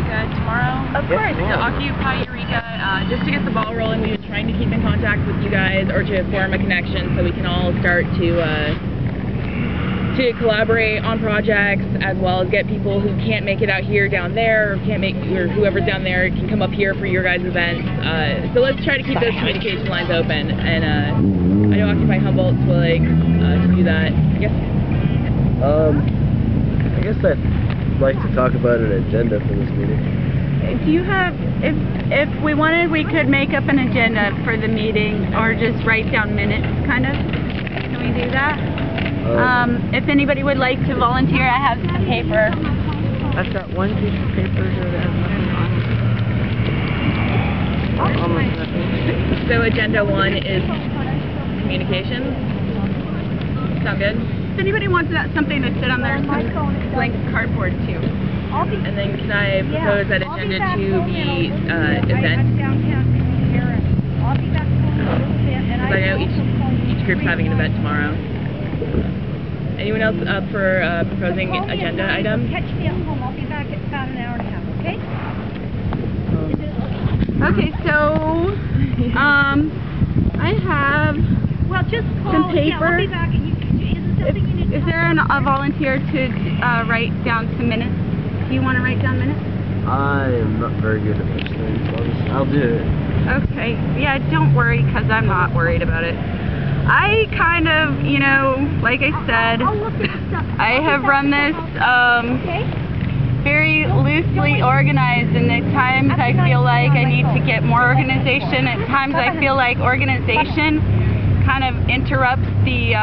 Eureka tomorrow? Of course. To Occupy Eureka, just to get the ball rolling, we've been trying to keep in contact with you guys, or to form a connection so we can all start to collaborate on projects, as well as get people who can't make it out here down there, or whoever's down there can come up here for your guys' events. So let's try to keep those communication lines open, and I know Occupy Humboldt's willing to do that. Yes? I guess I'd like to talk about an agenda for this meeting. Do you have, if we wanted, we could make up an agenda for the meeting, or just write down minutes, kind of? Can we do that? If anybody would like to volunteer, I have some paper. I've got one piece of paper here that has nothing on it. Almost nothing. So agenda 1 is communications. Sound good? If anybody wants something to sit on their blank cardboard too. And then can I propose that agenda 2 be events? Because I know each group's having an event tomorrow. Anyone else up for proposing agenda items? Catch me at home. I'll be back at about an hour and a half, okay? Okay, so I have some paper. Yeah, I'll be back. And Is there a volunteer to write down some minutes? Do you want to write down minutes? I'm not very good at those things. I'll do it. Okay. Yeah, don't worry, because I'm not worried about it. I kind of, you know, like I said, I have run this very loosely organized, and at times I feel like I need to get more organization. At times I feel like organization kind of interrupts the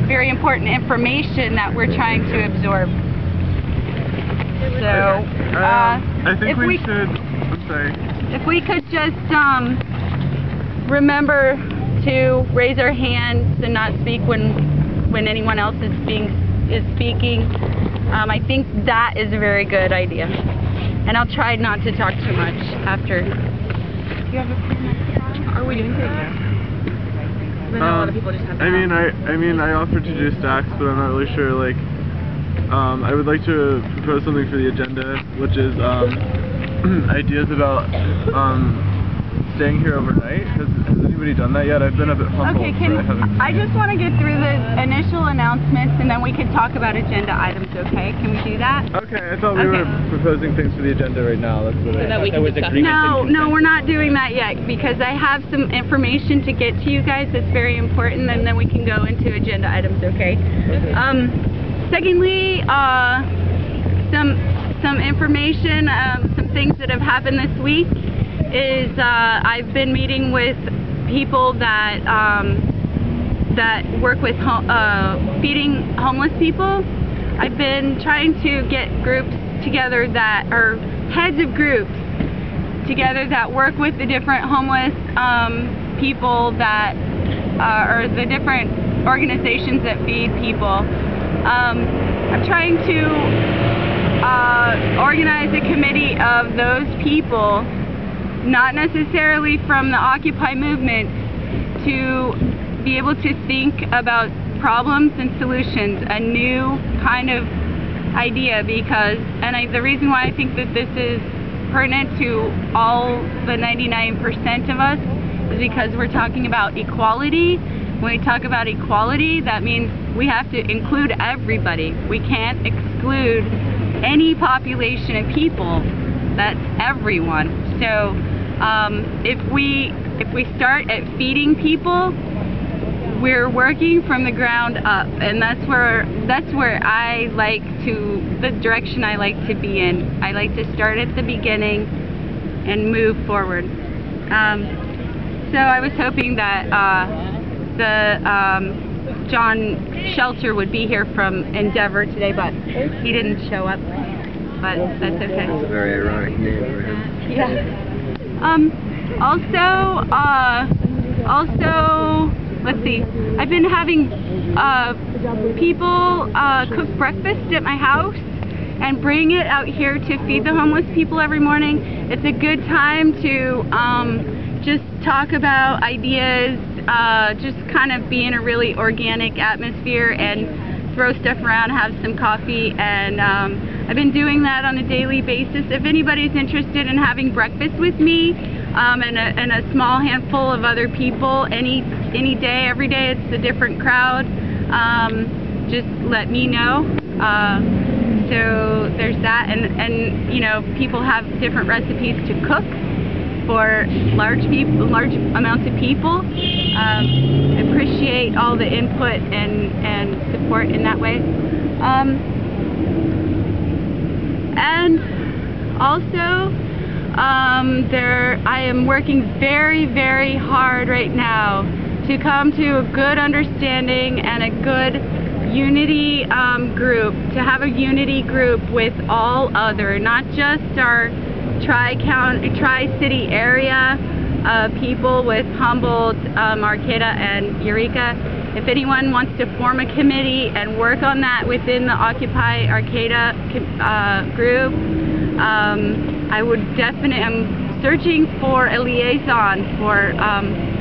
very important information that we're trying to absorb. So, I think we should, I'm sorry. If we could just remember to raise our hands and not speak when anyone else is speaking. I think that is a very good idea. And I'll try not to talk too much after. Do you have a pen? Are we doing it? Yeah. I know a lot of people just have that. I mean, I offered to do stacks, but I'm not really sure. Like, I would like to propose something for the agenda, which is ideas about staying here overnight. Has anybody done that yet? I've been a bit Humboldt, okay, I just want to get through the initial announcements, and then we can talk about agenda items, okay? Can we do that? Okay, I thought we were proposing things for the agenda right now. That's what that we can discuss. No, we're not doing that yet, because I have some information to get to you guys that's very important, and then we can go into agenda items, okay? Secondly, some information, some things that have happened this week is I've been meeting with people that that work with feeding homeless people. I've been trying to get groups together that are heads of groups together that work with the different homeless people that or the different organizations that feed people. I'm trying to organize a committee of those people, not necessarily from the Occupy movement, to be able to think about problems and solutions, a new kind of idea, because, the reason why I think that this is pertinent to all the 99% of us is because we're talking about equality. When we talk about equality, that means we have to include everybody. We can't exclude any population of people. That's everyone. So if we start at feeding people, we're working from the ground up, and that's where I like to, the direction I like to be in. I like to start at the beginning and move forward. So I was hoping that John Shelter would be here from Endeavor today, but he didn't show up. But that's okay. That's a very ironic name for him. Yeah. Also, let's see. I've been having people cook breakfast at my house and bring it out here to feed the homeless people every morning. It's a good time to just talk about ideas, just kind of be in a really organic atmosphere and throw stuff around, have some coffee, and I've I've been doing that on a daily basis. If anybody's interested in having breakfast with me and a small handful of other people any day, every day, it's a different crowd, just let me know. So there's that, and you know, people have different recipes to cook for large amounts of people. Appreciate all the input and support in that way. And also, I am working very, very hard right now to come to a good understanding and a good unity group, to have a unity group with all other, not just our tri-city area people with Humboldt, Arcata, and Eureka. If anyone wants to form a committee and work on that within the Occupy Arcata group, I'm searching for a liaison for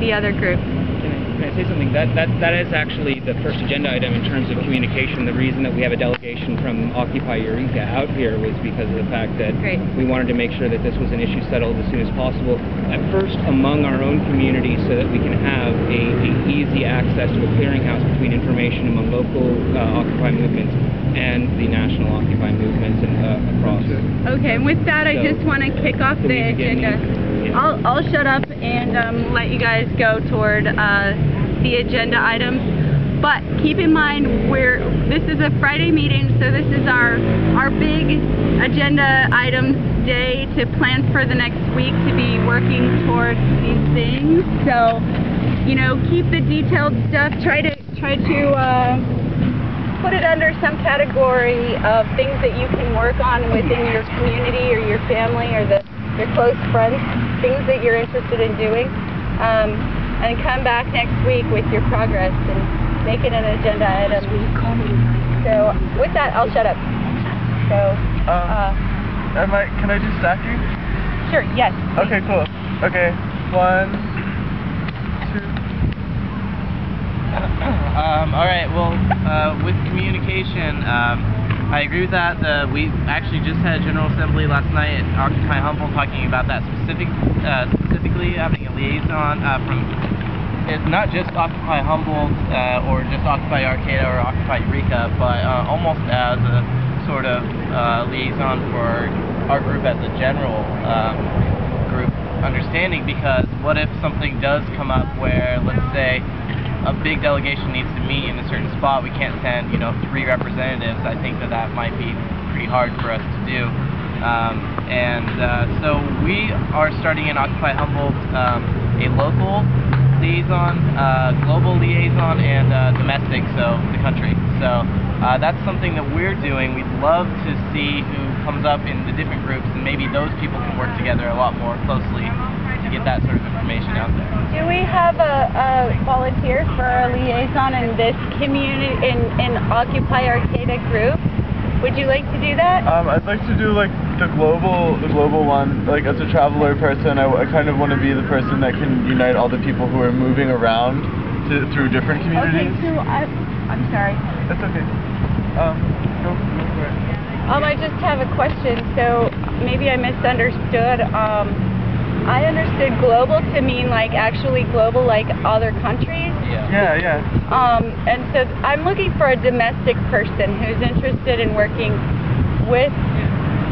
the other groups. Can I say something? That is actually the first agenda item in terms of communication. The reason that we have a delegation from Occupy Eureka out here was because of the fact that we wanted to make sure that this was an issue settled as soon as possible. At first among our own community, so that we can have a easy access to a clearinghouse between information among local Occupy movements and the national Occupy movements and across. Okay, and with that, I just want to kick off the agenda. I'll shut up and let you guys go toward the agenda items. But keep in mind, this is a Friday meeting, so this is our big agenda items day to plan for the next week to be working towards these things. So, you know, keep the detailed stuff. Try to put it under some category of things that you can work on within your community or your family or your close friends, things that you're interested in doing, and come back next week with your progress and make it an agenda item. So with that, I'll shut up. So, can I do stacking? Sure, yes. Okay, cool. Okay, 1, 2. All right, well, with communication, I agree with that. We actually just had a General Assembly last night at Occupy Humboldt talking about that specifically having a liaison from not just Occupy Humboldt or just Occupy Arcata or Occupy Eureka, but almost as a sort of liaison for our group as a general group understanding, because what if something does come up where, let's say, a big delegation needs to meet in a certain spot, we can't send, 3 representatives. I think that might be pretty hard for us to do. So we are starting in Occupy Humboldt a local liaison, global liaison, and domestic, so the country. So that's something that we're doing. We'd love to see who comes up in the different groups, and maybe those people can work together a lot more closely to get that sort of information out there. Do we have a volunteer for a liaison in this community, in Occupy Arcata group? Would you like to do that? I'd like to do like the global one. Like as a traveler person, I kind of want to be the person that can unite all the people who are moving around through different communities. Okay, so I'm sorry. That's okay. Go for it. I just have a question. So maybe I misunderstood. I understood global to mean like actually global, like other countries. Yeah. And so I'm looking for a domestic person who's interested in working with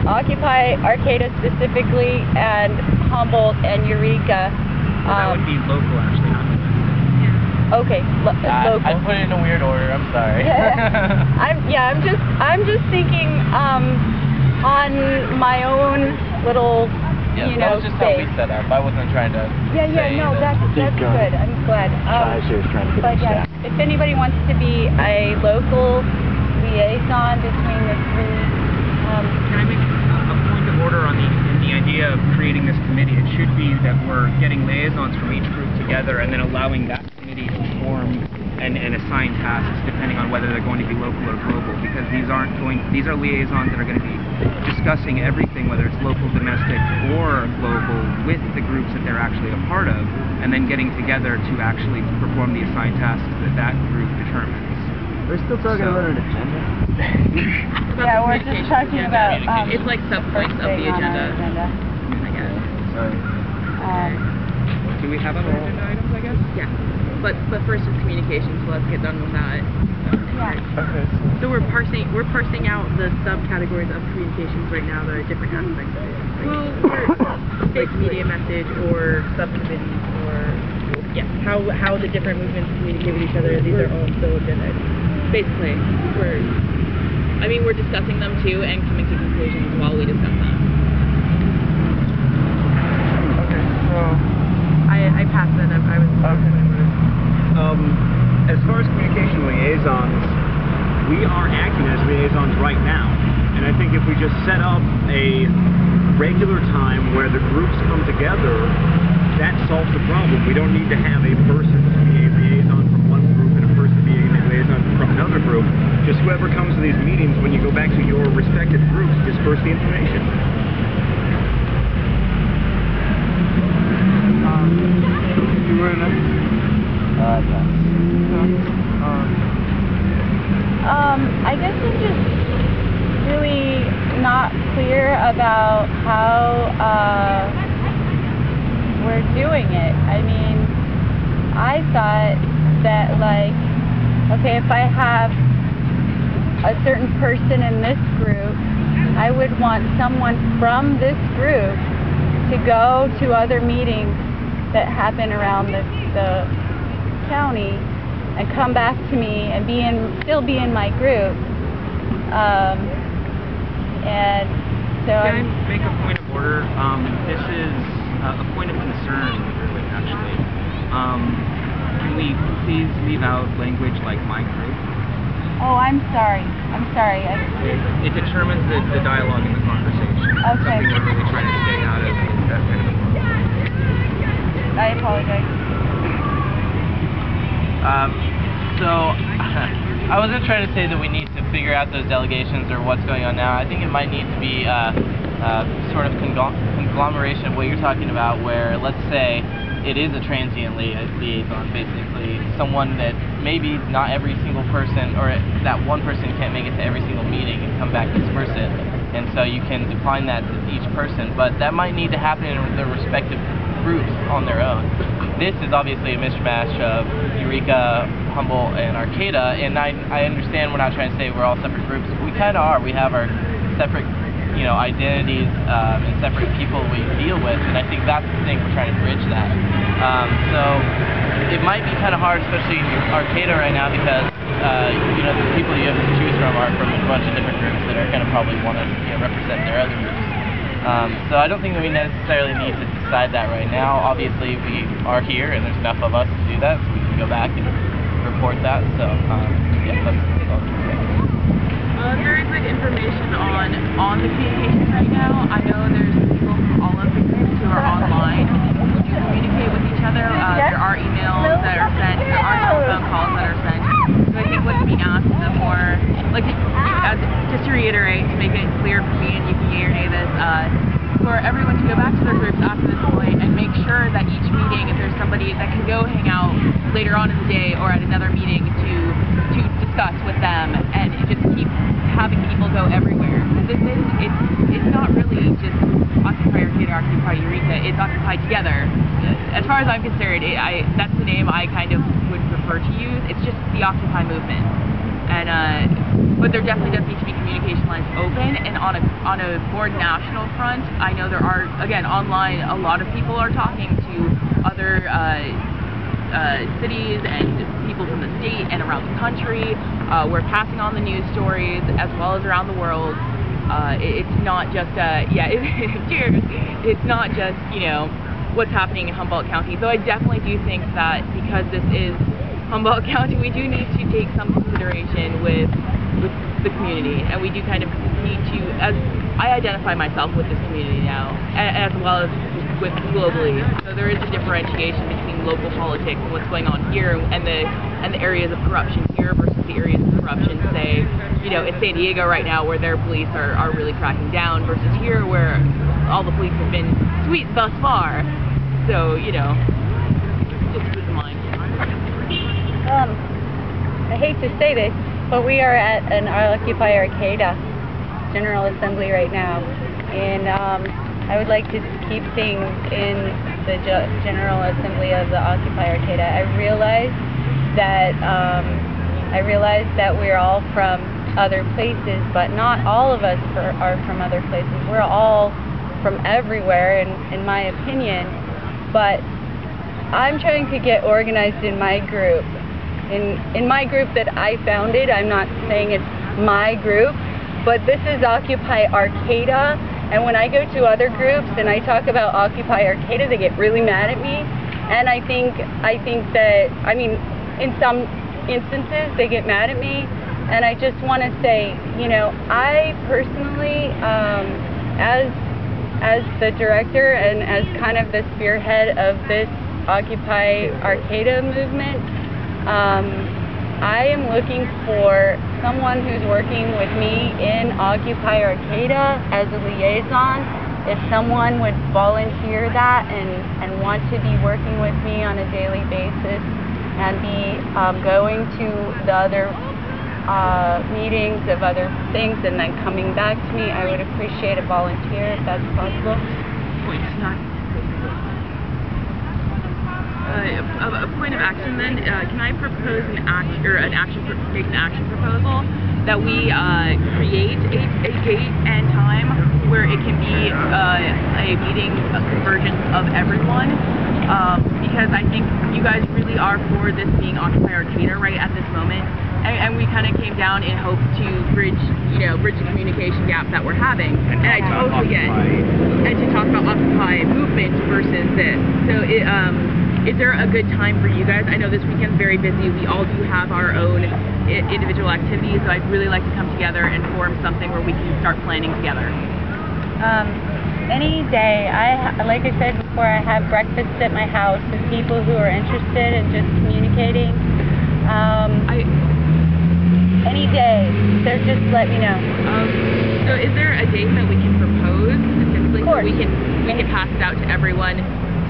Occupy Arcata specifically and Humboldt and Eureka. That would be local, actually, not domestic. Okay, local. I put it in a weird order. I'm sorry. I'm just thinking on my own little. That was just how we set up. I wasn't trying to that's good. I'm glad. But yeah, if anybody wants to be a local liaison between the 3... Can I make a point of order on the idea of creating this committee? It should be that we're getting liaisons from each group together and then allowing that committee to form and assign tasks depending on whether they're going to be local or global, because these are liaisons that are going to be discussing everything, whether it's local, domestic, or global, with the groups that they're actually a part of, and then getting together to actually perform the assigned tasks that group determines. We're still talking about an agenda. Yeah, we're just talking about, it's like sub-points of the agenda, I guess. Sorry. Do we have other agenda items, I guess? Yeah. But first is communication, so let's get done with that. Yeah. Okay, So we're parsing out the subcategories of communications right now, the different aspects of it. Like, fixed media message or subcommittees or how the different movements communicate with each other. These are all still agendas. Basically, we're discussing them too and coming to conclusions while we discuss them. okay, so I passed that up. As far as communication liaisons, we are acting as liaisons right now. And I think if we just set up a regular time where the groups come together, that solves the problem. We don't need to have a person be a liaison from one group and a person be a liaison from another group. Just whoever comes to these meetings, when you go back to your respective groups, disperse the information. you were next. I guess I'm just really not clear about how we're doing it. I mean, I thought that, like, okay, if I have a certain person in this group, I would want someone from this group to go to other meetings that happen around the county and come back to me and still be in my group. And so Can I make a point of order? This is a point of concern, really, actually. Can we please leave out language like my group? oh, I'm sorry. It determines the dialogue in the conversation. Okay. Something we're really trying to stay out of is that kind of a I apologize. So, I wasn't trying to say that we need to figure out those delegations or what's going on now. I think it might need to be sort of conglomeration of what you're talking about, where, let's say, it is a transient liaison, basically. Someone that maybe not every single person, or that one person can't make it to every single meeting and come back and disperse it. And so you can define that to each person, but that might need to happen in their respective groups on their own. This is obviously a mishmash of Eureka, Humboldt, and Arcata, and I understand we're not trying to say we're all separate groups. We kind of are. We have our separate, identities and separate people we deal with, and I think that's the thing, we're trying to bridge that. So it might be kind of hard, especially in Arcata right now, because the people you have to choose from are from a bunch of different groups that are going to probably want to represent their other groups. So I don't think that we necessarily need to decide that right now. Obviously, we are here, and there's enough of us to do that, so we can go back and report that. So, yeah, that's all I can say. There is information on the communications right now. I know there's people from all of the groups who are online who do communicate with each other. There are emails that are sent. There are telephone calls that are sent. So I think what's being asked is a more, just to reiterate, to make it clear for me, and you can yay or nay this, for everyone to go back to their groups after this point and make sure that each meeting, if there's somebody that can go hang out later on in the day or at another meeting to discuss with them, and just keep having people go everywhere. It's not really just Occupy Arcata, Occupy Eureka, it's Occupy Together. As far as I'm concerned, that's the name I kind of would prefer to use. It's just the Occupy movement. And but there definitely does need to be communication lines open, and on a more national front, I know there are, again, online, a lot of people are talking to other cities and people from the state and around the country. We're passing on the news stories as well as around the world. It's not just cheers. It's not just what's happening in Humboldt County. Though I definitely do think that because this is Humboldt County, we do need to take some consideration with the community, and we do kind of need to, as I identify myself with this community now, as well as with globally. So there is a differentiation between local politics and what's going on here, and the areas of corruption here versus the areas of corruption, say, in San Diego right now, where their police are really cracking down, versus here where all the police have been sweet thus far. So just keep in mind. I hate to say this, But we are at an Occupy Arcata General Assembly right now, and I would like to keep things in the General Assembly of the Occupy Arcata. I realize that we're all from other places, but not all of us are from other places. We're all from everywhere, in my opinion. But I'm trying to get organized in my group. In my group that I founded, I'm not saying it's my group, but this is Occupy Arcata, and when I go to other groups and I talk about Occupy Arcata, they get really mad at me, and I think that, I mean, in some instances they get mad at me, and I just want to say, you know, I personally, as the director and as kind of the spearhead of this Occupy Arcata movement, I am looking for someone who's working with me in Occupy Arcata as a liaison. If someone would volunteer that and want to be working with me on a daily basis and be going to the other meetings of other things and then coming back to me, I would appreciate a volunteer if that's possible. A point of action then, can I propose make an action proposal that we create a date and time where it can be a meeting, a convergence of everyone, because I think you guys really are for this being Occupy Arcata right at this moment, and we kind of came down in hopes to bridge the communication gap that we're having, and I totally get, and to talk about Occupy movement versus this. So is there a good time for you guys? I know this weekend's very busy. We all do have our own individual activities, so I'd really like to come together and form something where we can start planning together. Any day. Like I said before, I have breakfast at my house with people who are interested in just communicating. Any day. So just let me know. So is there a date that we can propose specifically so we can pass it out to everyone?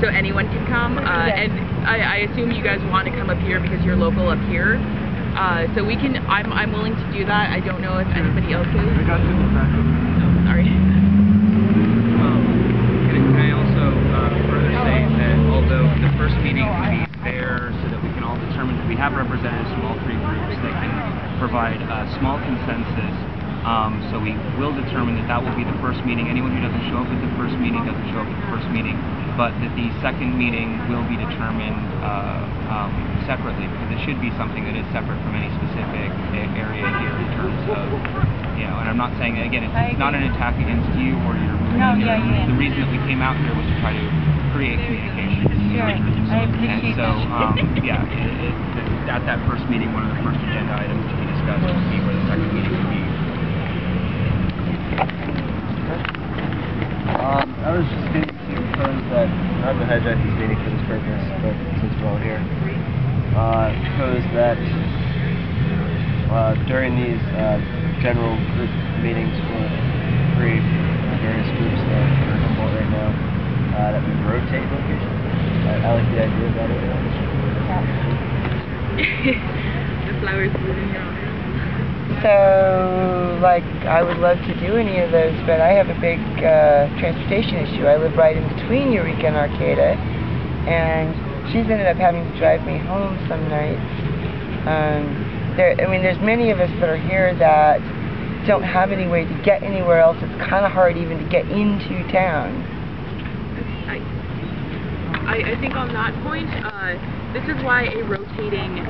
So anyone can come, and I assume you guys want to come up here because you're local up here. So we can. I'm willing to do that. I don't know if anybody else is. I got you in the back. Oh, sorry. Can I also further say that although the first meeting can be there so that we can all determine that we have representatives from all three groups that can provide a small consensus. So we will determine that will be the first meeting. Anyone who doesn't show up at the first meeting doesn't show up at the first meeting, but that the second meeting will be determined separately, because it should be something that is separate from any specific area here in terms of, and I'm not saying, again, it's not an attack against you or your group. No, yeah. The reason that we came out here was to try to create communication. Sure, I appreciate that. And so, at that first meeting, one of the first agenda items to be discussed will be where the second meeting will be. I was just going to propose that, not to hijack this meeting for this purpose, but since we're all here, propose that during these general group meetings for three various groups that are in Humboldt right now, that we rotate locations. I like the idea of that. The flowers blooming here. So, like, I would love to do any of those, but I have a big transportation issue. I live right in between Eureka and Arcata, and she's ended up having to drive me home some nights. There's many of us that are here that don't have any way to get anywhere else. It's kind of hard even to get into town. I think on that point, this is why a rotating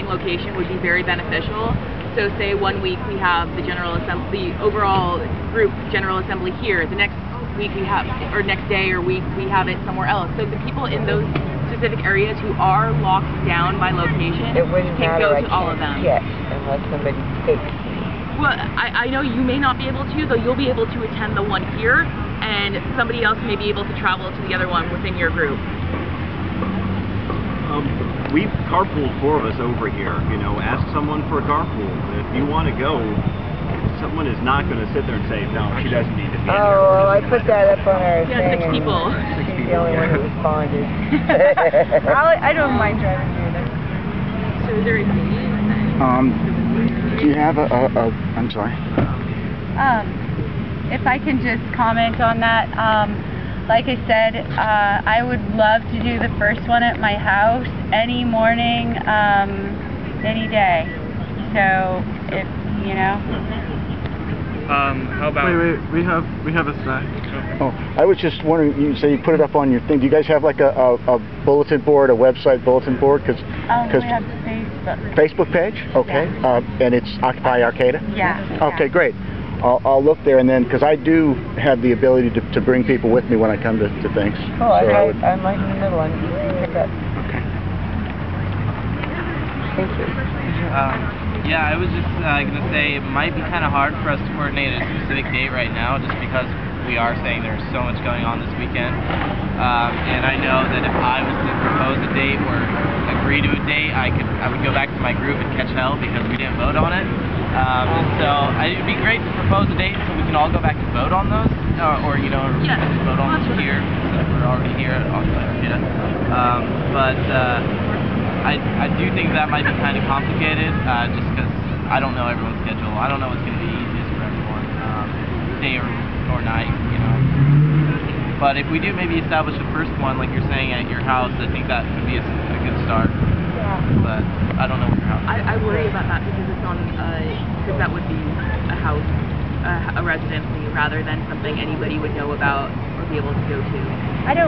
location would be very beneficial. So say 1 week we have the General Assembly, the overall group General Assembly here. The next week we have, or next day or week, we have it somewhere else. So the people in those specific areas who are locked down by location can go to all of them. Yes, unless somebody takes me. Well, I know you may not be able to, though you'll be able to attend the one here, and somebody else may be able to travel to the other one within your group. We've carpooled 4 of us over here. Ask someone for a carpool. If you want to go, someone is not going to sit there and say, no, she doesn't need to be here. Oh, well, I put that up on our Yeah, thing. 6 people. She's the only one who responded. I don't mind driving either. So is there a date? Do you have I'm sorry. If I can just comment on that, like I said, I would love to do the first one at my house any morning, any day. So if you know. How about? Wait, we have a snack. Oh, I was just wondering. You say you put it up on your thing. Do you guys have like a bulletin board, a website bulletin board? We have Facebook. Facebook page. Okay. Yeah. And it's Occupy Arcata. Yeah. Okay, great. I'll look there, and then because I do have the ability to bring people with me when I come to things. Oh, I'm right in the middle. I'm pick up. Okay. Thank you. Yeah, I was just going to say it might be kind of hard for us to coordinate a specific date right now just because we are saying there's so much going on this weekend. And I know that if I was to propose a date or agree to a date, I would go back to my group and catch hell because we didn't vote on it. And so it'd be great to propose a date so we can all go back and vote on those, or you know, vote on those here since we're already here at Occupy Eureka. I do think that might be kind of complicated, just because I don't know everyone's schedule. I don't know what's going to be easiest for everyone, day or night, you know. But if we do maybe establish the first one, like you're saying, at your house, I think that could be a good start. Yeah. But I don't know what your house is. I worry about that because it's on, because that would be a house, a residency, rather than something anybody would know about or be able to go to. I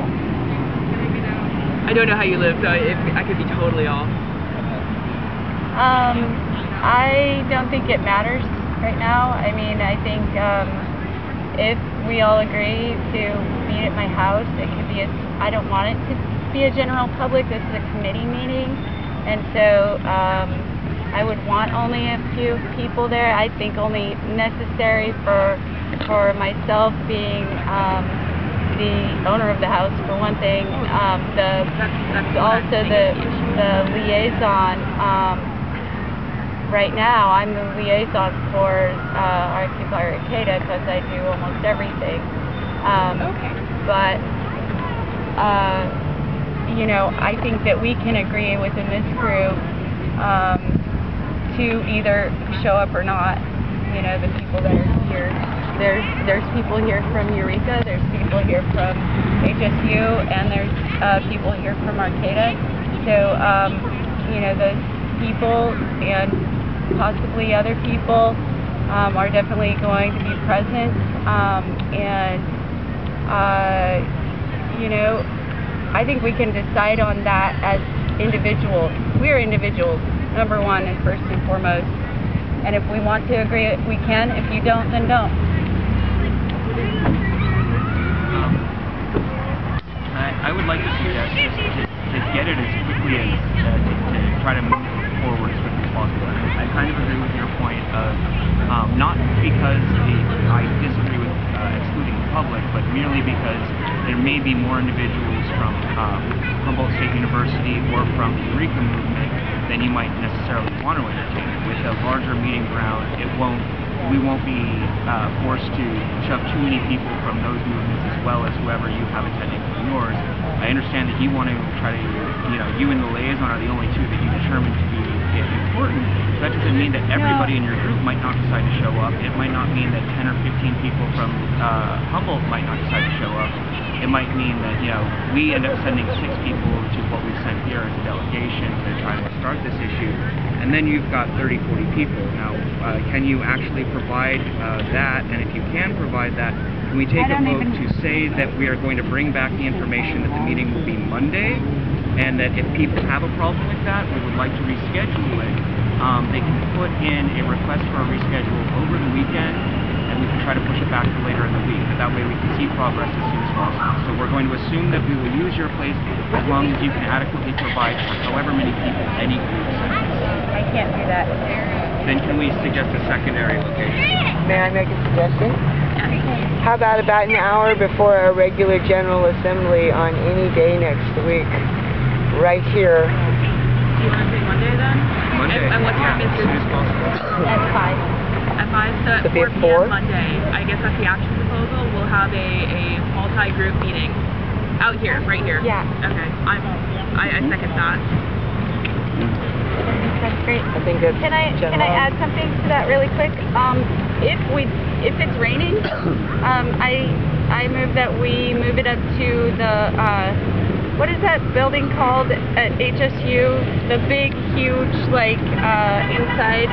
don't know how you live, so I could be totally off. I don't think it matters right now. I mean, I think if we all agree to meet at my house, it could be I don't want it to be a general public. This is a committee meeting, and so I would want only a few people there. I think only necessary for myself being the owner of the house, for one thing. Also the liaison. Right now, I'm the liaison for Occupy Eureka because I do almost everything. But you know, I think that we can agree within this group to either show up or not. You know, the people that are here. There's people here from Eureka, there's people here from HSU, and there's people here from Arcata. So, you know, those people and possibly other people are definitely going to be present. You know, I think we can decide on that as individuals. We're individuals, number one and first and foremost. And if we want to agree, we can. If you don't, then don't. I would like to suggest just to get it as quickly as to try to move forward as quickly as possible. I kind of agree with your point of not because I disagree with excluding the public, but merely because there may be more individuals from Humboldt State University or from the Eureka movement than you might necessarily want to entertain. With a larger meeting ground, we won't be forced to shove too many people from those movements as well as whoever you have attending from yours. I understand that you want to try to, you know, you and the liaison are the only two that you determine to be important. That doesn't mean that everybody in your group might not decide to show up. It might not mean that 10 or 15 people from Humboldt might not decide to show up. It might mean that, you know, we end up sending 6 people, which is what we've sent here as a delegation to try to start this issue. And then you've got 30, 40 people. Now, can you actually provide that? And if you can provide that, can we take a vote to say that we are going to bring back the information that the meeting will be Monday, and that if people have a problem with that, we would like to reschedule it. They can put in a request for a reschedule over the weekend, and we can try to push it back to later in the week. But that way we can see progress as soon as possible. So we're going to assume that we will use your place as long as you can adequately provide for however many people any group sends. I can't do that. Then can we suggest a secondary location? May I make a suggestion? How about an hour before our regular General Assembly on any day next week? Right here. Do you want to say Monday then? Monday. And what time is as soon as possible. At 5. At 5, so at 4 p.m. Monday. I guess that's the action proposal. We'll have a multi-group meeting out here, right here. Yeah. Okay. I second that. That's great. I think that's Can I add something to that really quick? If it's raining, I move that we move it up to the what is that building called at HSU? The big, huge, like inside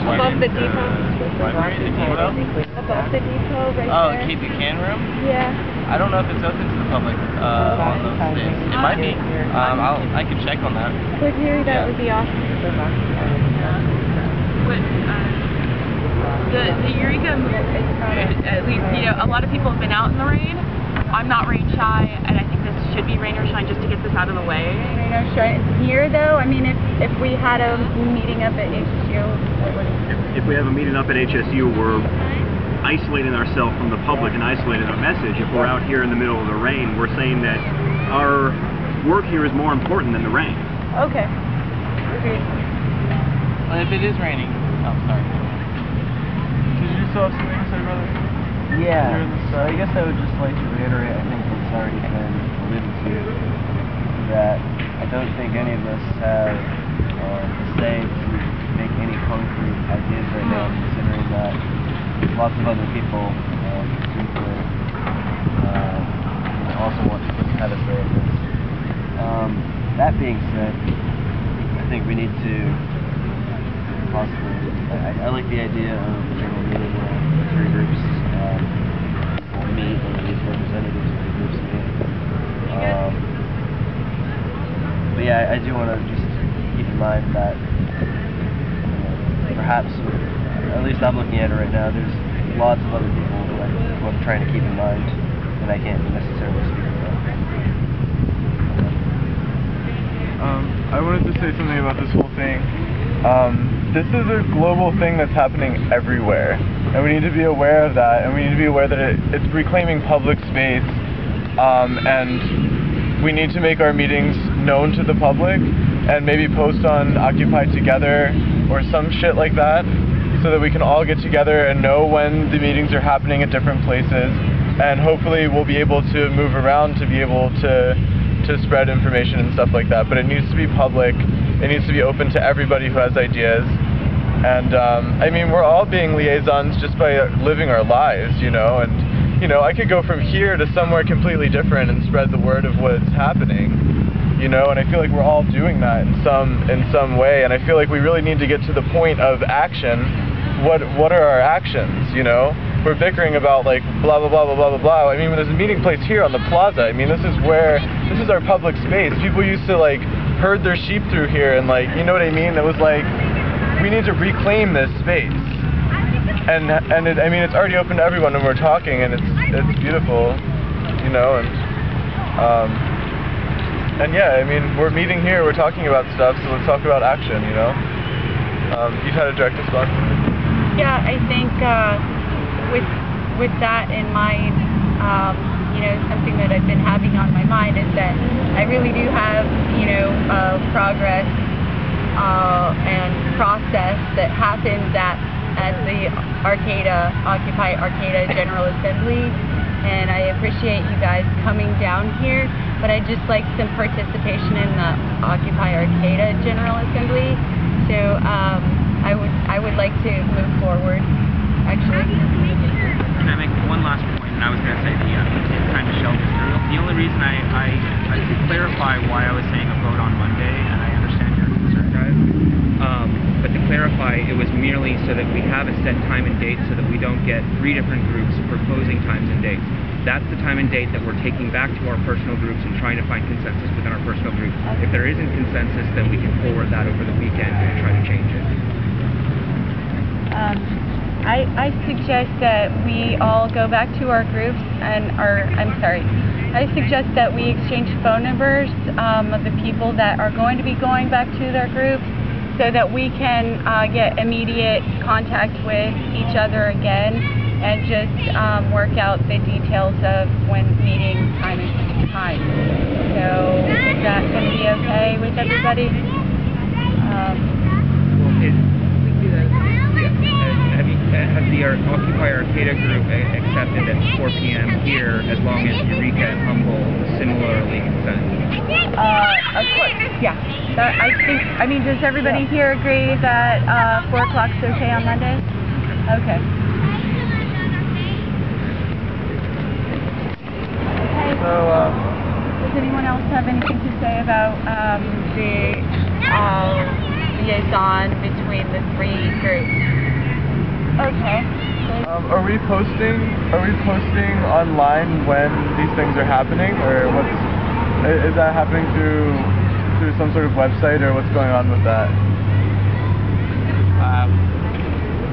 above the depot. Above the depot, right there. Oh, the Kate Buchanan room? Yeah. I don't know if it's open to the public on those days. It might be. I can check on that. Would you? That would be awesome. The Eureka movement, at least, you know, a lot of people have been out in the rain. I'm not rain shy, and I think this should be rain or shine just to get this out of the way. Rain or shine. Here, though, I mean, if we had a meeting up at HSU, what would it? If we have a meeting up at HSU, we're isolating ourselves from the public and isolating our message. If we're out here in the middle of the rain, we're saying that our work here is more important than the rain. Okay. Agreed. Well, if it is raining, oh, sorry. Did you still have something to say, brother? Yeah, so I guess I would just like to reiterate, I think what's already been alluded to, that I don't think any of us have the say to make any concrete ideas right now, considering that lots of other people seem to also want to have a say in this. That being said, I think we need to possibly, I like the idea of a general meeting where the three groups will meet, or at least representatives of the groups meet. But yeah, I do want to just keep in mind that perhaps, at least I'm looking at it right now, there's lots of other people who I'm trying to keep in mind, and I can't necessarily speak for them. I wanted to say something about this whole thing. This is a global thing that's happening everywhere, and we need to be aware of that, and we need to be aware that it's reclaiming public space, and we need to make our meetings known to the public, and maybe post on Occupy Together or some shit like that, so that we can all get together and know when the meetings are happening at different places, and hopefully we'll be able to move around to be able to spread information and stuff like that. But it needs to be public, it needs to be open to everybody who has ideas, and I mean, we're all being liaisons just by living our lives, you know, and you know, I could go from here to somewhere completely different and spread the word of what's happening, you know, and I feel like we're all doing that in some way, and I feel like we really need to get to the point of action. What are our actions, you know? We're bickering about like blah blah blah blah blah blah blah. I mean, there's a meeting place here on the plaza. I mean, this is our public space. People used to like herd their sheep through here, and like, you know what I mean? It was like, we need to reclaim this space. And I mean, it's already open to everyone when we're talking, and it's beautiful, you know, and yeah, I mean, we're meeting here, we're talking about stuff, so let's talk about action, you know. You've had a direct response? Yeah, I think with that in mind, you know, something that I've been having on my mind is that I really do have, you know, progress and process that happens at the Occupy Arcata General Assembly, and I appreciate you guys coming down here, but I'd just like some participation in the Occupy Arcata General Assembly. So I would like to move forward, actually. Can I make one last point? And I was going to say it's time to shell this through. The only reason I to clarify why I was saying a vote on Monday, and I understand your concern, guys, but to clarify, it was merely so that we have a set time and date so that we don't get three different groups proposing times and dates. That's the time and date that we're taking back to our personal groups and trying to find consensus within our personal group. If there isn't consensus, then we can forward that over the weekend and try to change it. I suggest that we all go back to our groups I suggest that we exchange phone numbers of the people that are going to be going back to their groups, so that we can get immediate contact with each other again and just work out the details of when meeting time and time. So is that going to be okay with everybody? Have the Occupy Arcata group accepted at 4 p.m. here, as long as Eureka and Humboldt similarly consent. Of course, yeah. I mean, does everybody here agree that 4 o'clock's okay on Monday? Okay. So, does anyone else have anything to say about the liaison between the three groups? Okay. are we posting online when these things are happening, or is that happening through some sort of website, or what's going on with that?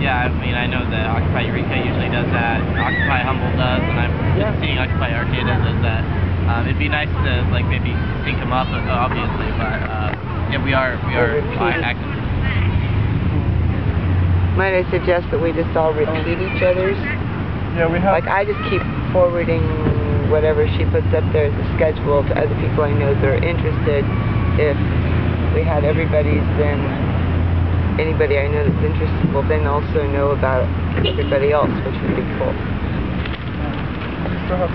Yeah, I mean, I know that Occupy Eureka usually does that, Occupy Humboldt does, and I'm just seeing Occupy Arcata does that. It'd be nice to like maybe sync them up, obviously, but yeah, we are active. Might I suggest that we just all repeat each other's? Yeah, we have. Like, I just keep forwarding whatever she puts up there as a schedule to other people I know that are interested. If we had everybody's, then anybody I know that's interested will then also know about everybody else, which would be cool. So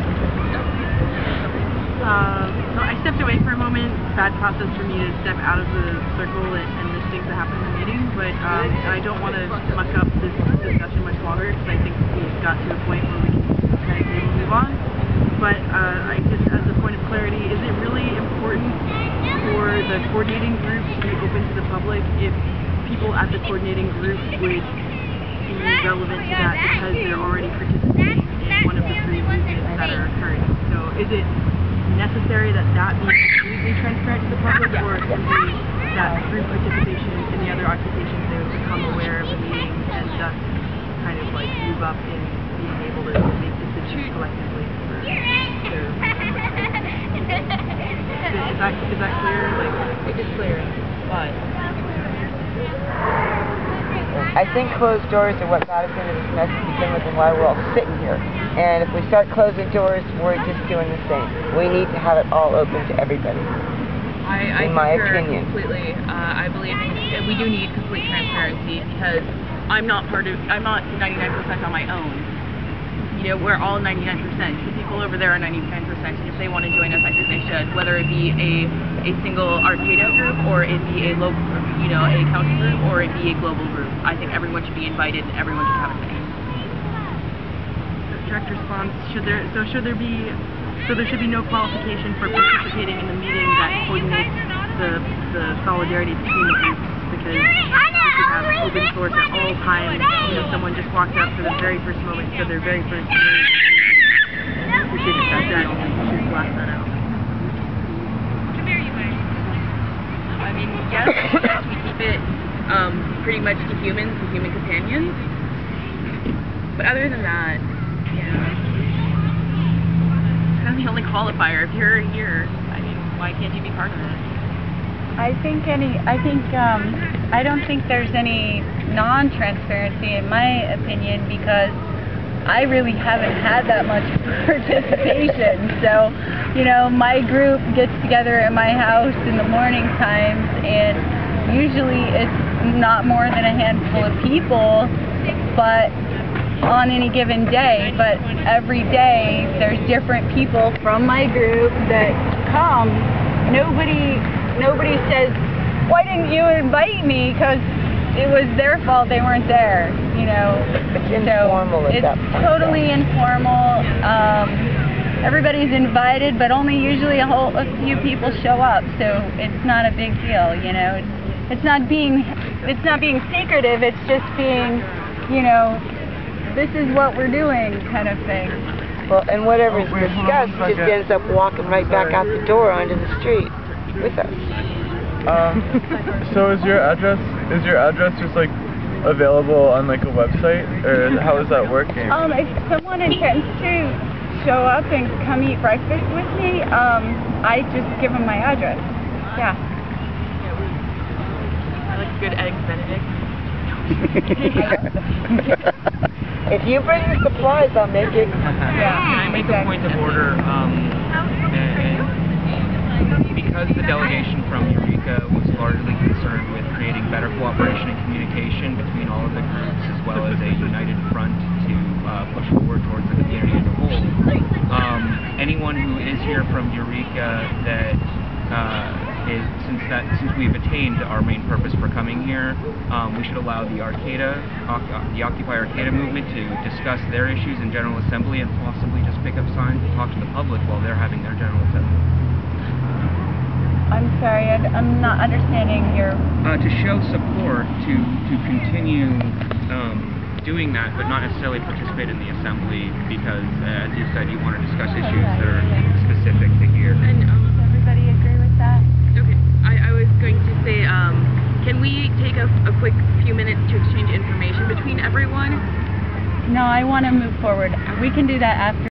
I stepped away for a moment. Bad process for me to step out of the circle and the things that happen in the meeting, but I don't want to muck up this discussion much longer, because I think we've got to a point where we can kind of maybe move on. But I just, as a point of clarity, is it really important for the coordinating group to be open to the public if people at the coordinating group would be relevant to that because they're already participating in one of the three movements that are occurring? So is it necessary that be completely transparent to the public, or simply that through participation in the other occupations they would become aware of the meeting and thus kind of like move up in being able to make decisions collectively for their is that clear? Like, It is clear, but I think closed doors are what got us into this mess to begin with, and why we're all sitting here. And if we start closing doors, we're just doing the same. We need to have it all open to everybody. I in my concur opinion. completely. I believe we do need complete transparency, because I'm not 99% on my own. You know, we're all 99%. The people over there are 99%, and if they want to join us, I think they should, whether it be a single Arcata group, or it be a local, a county group, or it be a global group. I think everyone should be invited, and everyone should have a say. Direct response, should there be no qualification for participating in the meeting that coordinates the solidarity between the groups, because we should have open source at all times. Someone just walked up for the very first moment, said their very first word, we should blast that out. I mean, yes, we keep it pretty much to human companions. But other than that, it's kind of the only qualifier. If you're here, I mean, why can't you be part of it? I don't think there's any non-transparency in my opinion, because I really haven't had that much participation. So, my group gets together at my house in the morning times, and usually it's not more than a handful of people, but on any given day. But every day there's different people from my group that come. Nobody says, why didn't you invite me? Because it was their fault they weren't there, It's informal at that point. It's totally informal. Everybody's invited, but only usually a few people show up, so it's not a big deal, It's not being secretive, it's just being, this is what we're doing kind of thing. Well, and whatever's discussed just ends up walking right back out the door onto the street with us. So is your address just like available on like a website, or how is that working? If someone intends to show up and come eat breakfast with me, I just give them my address. Yeah. I like a good eggs Benedict. If you bring the supplies, I'll make it. Can I make a point of order? Because the delegation from Eureka was largely concerned with creating better cooperation and communication between all of the groups, as well as a united front is here from Eureka that since we've attained our main purpose for coming here, we should allow the Occupy Arcata movement to discuss their issues in General Assembly and possibly just pick up signs and talk to the public while they're having their General Assembly. I'm sorry, I'm not understanding your... To show support, to continue doing that, but not necessarily participate in the assembly because, as you said, you want to discuss issues that are specific to here. And does everybody agree with that? Okay, I was going to say, can we take a quick few minutes to exchange information between everyone? No, I want to move forward. We can do that after.